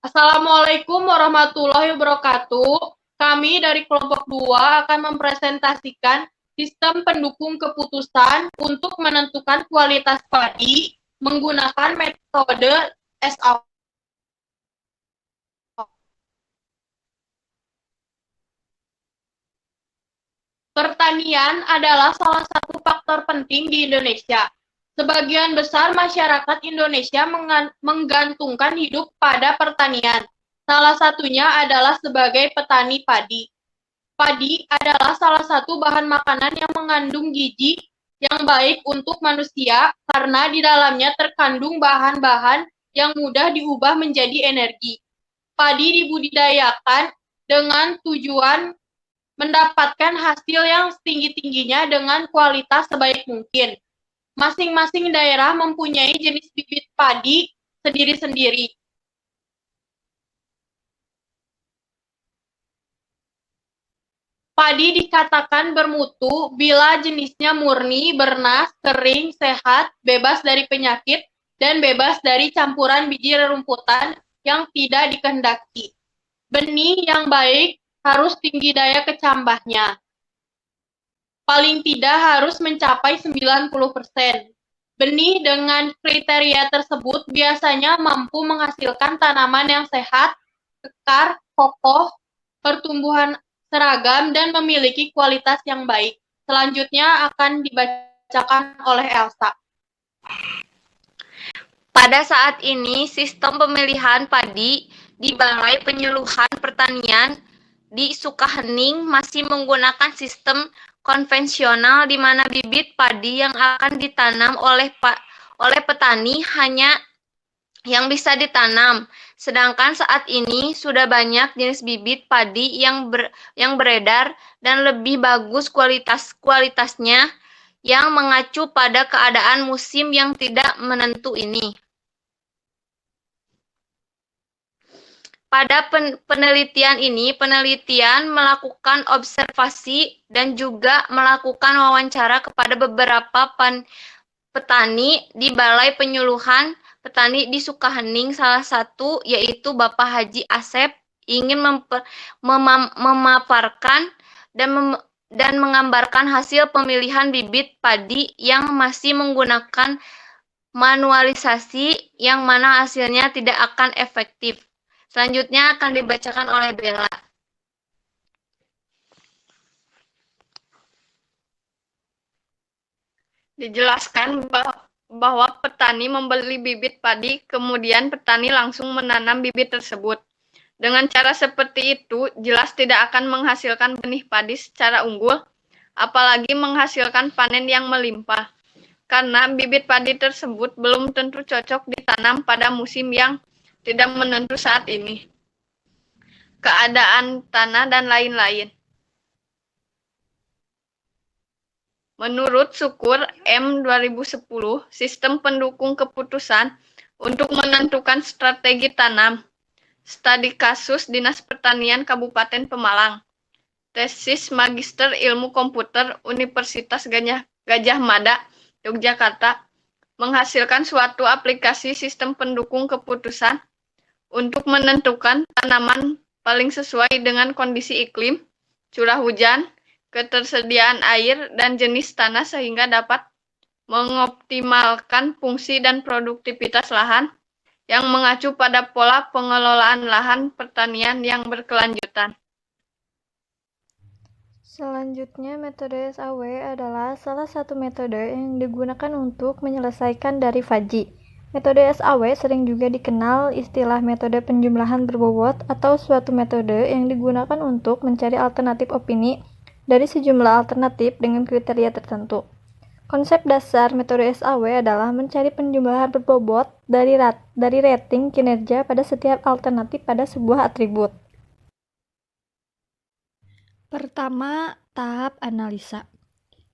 Assalamualaikum warahmatullahi wabarakatuh. Kami dari kelompok 2 akan mempresentasikan sistem pendukung keputusan untuk menentukan kualitas padi menggunakan metode SAW. Pertanian adalah salah satu faktor penting di Indonesia. Sebagian besar masyarakat Indonesia menggantungkan hidup pada pertanian. Salah satunya adalah sebagai petani padi. Padi adalah salah satu bahan makanan yang mengandung gizi yang baik untuk manusia karena di dalamnya terkandung bahan-bahan yang mudah diubah menjadi energi. Padi dibudidayakan dengan tujuan mendapatkan hasil yang setinggi-tingginya dengan kualitas sebaik mungkin. Masing-masing daerah mempunyai jenis bibit padi sendiri-sendiri. Padi dikatakan bermutu bila jenisnya murni, bernas, kering, sehat, bebas dari penyakit, dan bebas dari campuran biji rerumputan yang tidak dikehendaki. Benih yang baik harus tinggi daya kecambahnya. Paling tidak harus mencapai 90%. Benih dengan kriteria tersebut biasanya mampu menghasilkan tanaman yang sehat, kekar, kokoh, pertumbuhan seragam, dan memiliki kualitas yang baik. Selanjutnya akan dibacakan oleh Elsa. Pada saat ini, sistem pemilihan padi di Balai Penyuluhan Pertanian di Sukahening masih menggunakan sistem konvensional di mana bibit padi yang akan ditanam oleh petani hanya yang bisa ditanam. Sedangkan saat ini sudah banyak jenis bibit padi yang beredar dan lebih bagus kualitasnya yang mengacu pada keadaan musim yang tidak menentu ini. Pada penelitian ini, penelitian melakukan observasi dan juga melakukan wawancara kepada beberapa petani di Balai Penyuluhan Petani di Sukahening. Salah satu yaitu Bapak Haji Asep ingin memaparkan dan menggambarkan hasil pemilihan bibit padi yang masih menggunakan manualisasi yang mana hasilnya tidak akan efektif. Selanjutnya akan dibacakan oleh Bella. Dijelaskan bahwa petani membeli bibit padi, kemudian petani langsung menanam bibit tersebut. Dengan cara seperti itu, jelas tidak akan menghasilkan benih padi secara unggul, apalagi menghasilkan panen yang melimpah. Karena bibit padi tersebut belum tentu cocok ditanam pada musim yang tidak menentu saat ini, keadaan tanah, dan lain-lain. Menurut Syukur M. 2010, sistem pendukung keputusan untuk menentukan strategi tanam. Studi kasus Dinas Pertanian Kabupaten Pemalang. Tesis Magister Ilmu Komputer Universitas Gajah Mada, Yogyakarta, menghasilkan suatu aplikasi sistem pendukung keputusan untuk menentukan tanaman paling sesuai dengan kondisi iklim, curah hujan, ketersediaan air, dan jenis tanah sehingga dapat mengoptimalkan fungsi dan produktivitas lahan yang mengacu pada pola pengelolaan lahan pertanian yang berkelanjutan. Selanjutnya, metode SAW adalah salah satu metode yang digunakan untuk menyelesaikan dari Faji. Metode SAW sering juga dikenal istilah metode penjumlahan berbobot atau suatu metode yang digunakan untuk mencari alternatif opini dari sejumlah alternatif dengan kriteria tertentu. Konsep dasar metode SAW adalah mencari penjumlahan berbobot dari rating kinerja pada setiap alternatif pada sebuah atribut. Pertama, tahap analisa.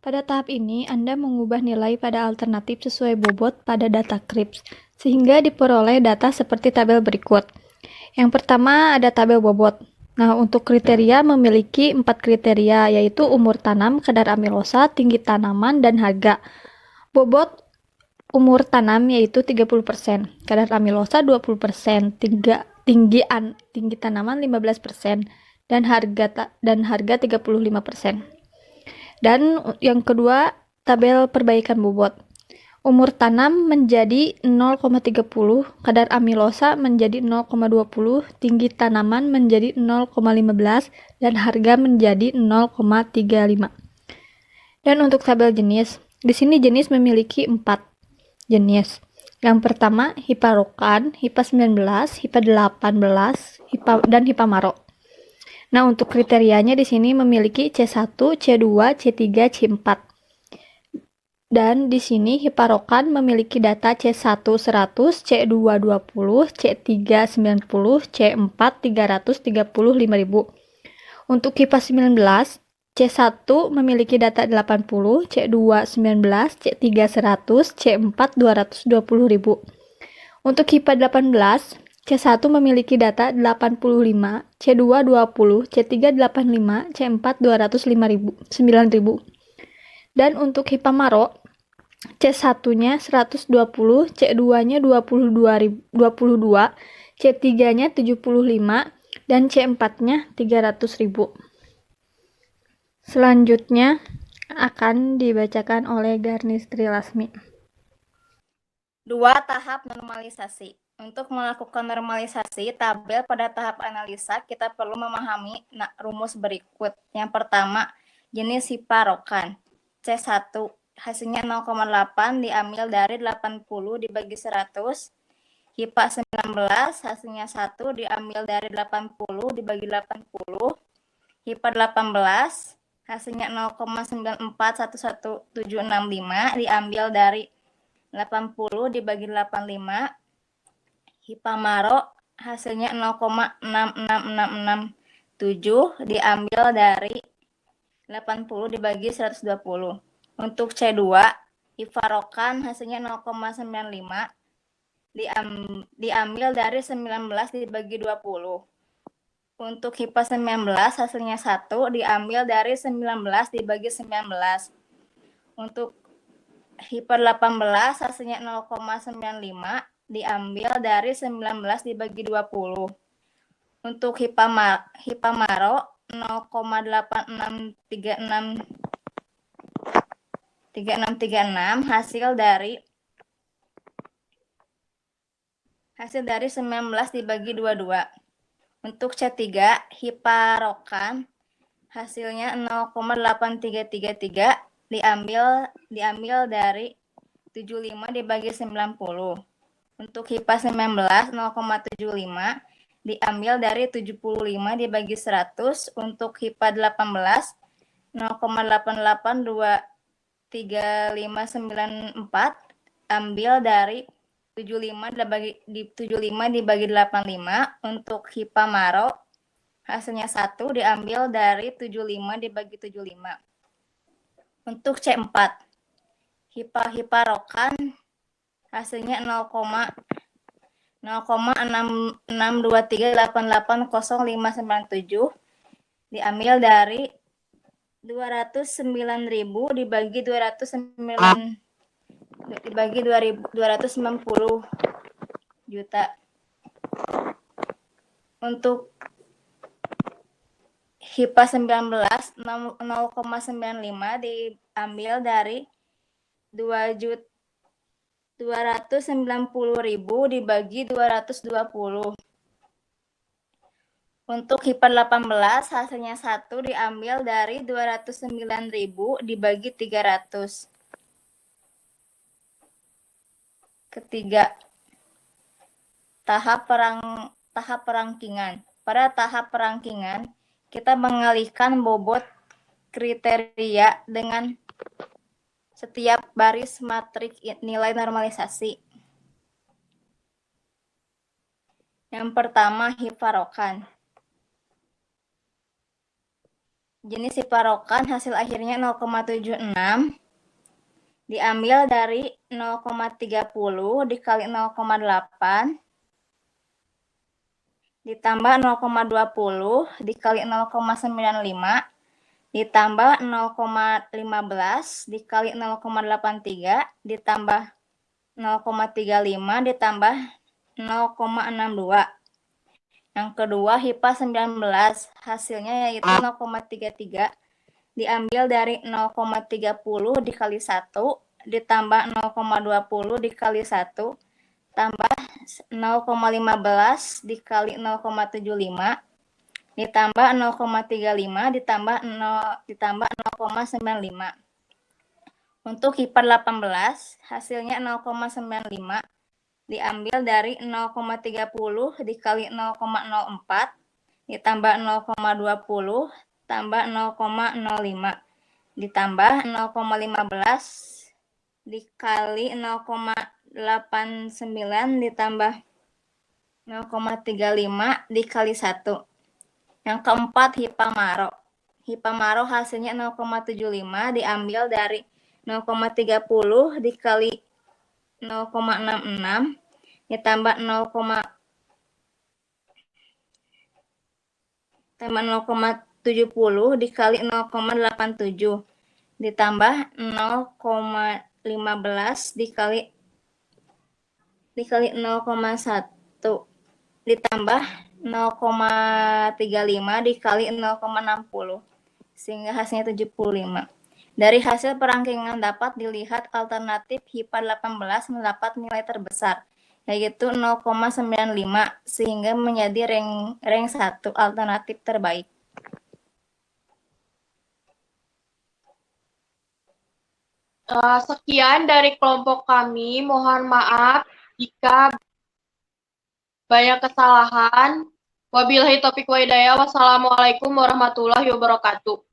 Pada tahap ini, Anda mengubah nilai pada alternatif sesuai bobot pada data CRIPS, sehingga diperoleh data seperti tabel berikut. Yang pertama ada tabel bobot. Nah, untuk kriteria memiliki 4 kriteria, yaitu umur tanam, kadar amilosa, tinggi tanaman, dan harga. Bobot umur tanam yaitu 30%, kadar amilosa 20%, tinggi tanaman 15% dan harga 35%. Dan yang kedua, tabel perbaikan bobot. Umur tanam menjadi 0,30, kadar amilosa menjadi 0,20, tinggi tanaman menjadi 0,15, dan harga menjadi 0,35. Dan untuk tabel jenis, di sini jenis memiliki 4 jenis. Yang pertama, Hiparokan, Hipa 19, Hipa 18, dan Hipa Maro. Nah, untuk kriterianya di sini memiliki C1, C2, C3, C4. Dan di sini Hiparokan memiliki data C1 100, C2 20, C3 90, C4 335.000. Untuk Hipa 19, C1 memiliki data 80, C2 19, C3 100, C4 220.000. Untuk Hipa 18, C1 memiliki data 85, C2 20, C3 85, C4 205.000, 9.000. Dan untuk Hipa Maro, C1-nya 120, C2-nya 22, C3-nya 75, dan C4-nya 300.000. Selanjutnya akan dibacakan oleh Garnistri Lasmi. 2. Tahap normalisasi. Untuk melakukan normalisasi tabel pada tahap analisa, kita perlu memahami rumus berikut. Yang pertama, jenis Hiparokan. C1 hasilnya 0,8 diambil dari 80 dibagi 100. Hipa 19 hasilnya 1 diambil dari 80 dibagi 80. Hipa 18 hasilnya 0,941175 diambil dari 80 dibagi 85. Hipa Maro hasilnya 0,66667 diambil dari 80 dibagi 120. Untuk C2, Hiparokan hasilnya 0,95 diambil dari 19 dibagi 20. Untuk Hipa 19 hasilnya 1 diambil dari 19 dibagi 19. Untuk Hipa 18 hasilnya 0,95 diambil dari 19 dibagi 20. Untuk Hipa Maro 0,8636 hasil dari 19 dibagi 22. Untuk C3 Hiparokan hasilnya 0,8333 diambil dari 75 dibagi 90. Untuk Hipa 19 0,75 diambil dari 75 dibagi 100. Untuk Hipa 18 0,8823594 ambil dari 75 dibagi 85. Untuk Hipa Maro hasilnya 1 diambil dari 75 dibagi 75. Untuk C4 Hiparokan hasilnya 0,623880597 diambil dari 209.000 dibagi 290 juta. Untuk Hipa 19 0,95 diambil dari 290.000 dibagi 220. Untuk Hipa 18 hasilnya 1 diambil dari 209.000 dibagi 300. Ketiga, tahap perangkingan. Pada tahap perangkingan, kita mengalihkan bobot kriteria dengan setiap baris matrik nilai normalisasi. Yang pertama, Hiparokan. Jenis Hiparokan hasil akhirnya 0,76 diambil dari 0,30 dikali 0,8 ditambah 0,20 dikali 0,95 ditambah 0,15 dikali 0,83 ditambah 0,35 ditambah 0,62 Yang kedua, HIPA 19, hasilnya yaitu 0,33 diambil dari 0,30 dikali 1 ditambah 0,20 dikali 1 tambah 0,15 dikali 0,75 ditambah 0,35 ditambah 0,95. Untuk HIPA 18, hasilnya 0,95 diambil dari 0,30 dikali 0,04 ditambah 0,20 tambah 0,05 ditambah 0,15 dikali 0,89 ditambah 0,35 dikali 1. Yang keempat, HIPA Maro. HIPA Maro hasilnya 0,75 diambil dari 0,30 dikali 0,66 ditambah 0,70 dikali 0,87 ditambah 0,15 dikali 0,1 ditambah 0,35 dikali 0,60 sehingga hasilnya 75. Dari hasil perangkingan dapat dilihat alternatif HIPA 18 mendapat nilai terbesar, yaitu 0,95 sehingga menjadi rank 1 alternatif terbaik. Sekian dari kelompok kami. Mohon maaf jika banyak kesalahan. Wabillahi taufiq wa hidayah. Wassalamualaikum warahmatullahi wabarakatuh.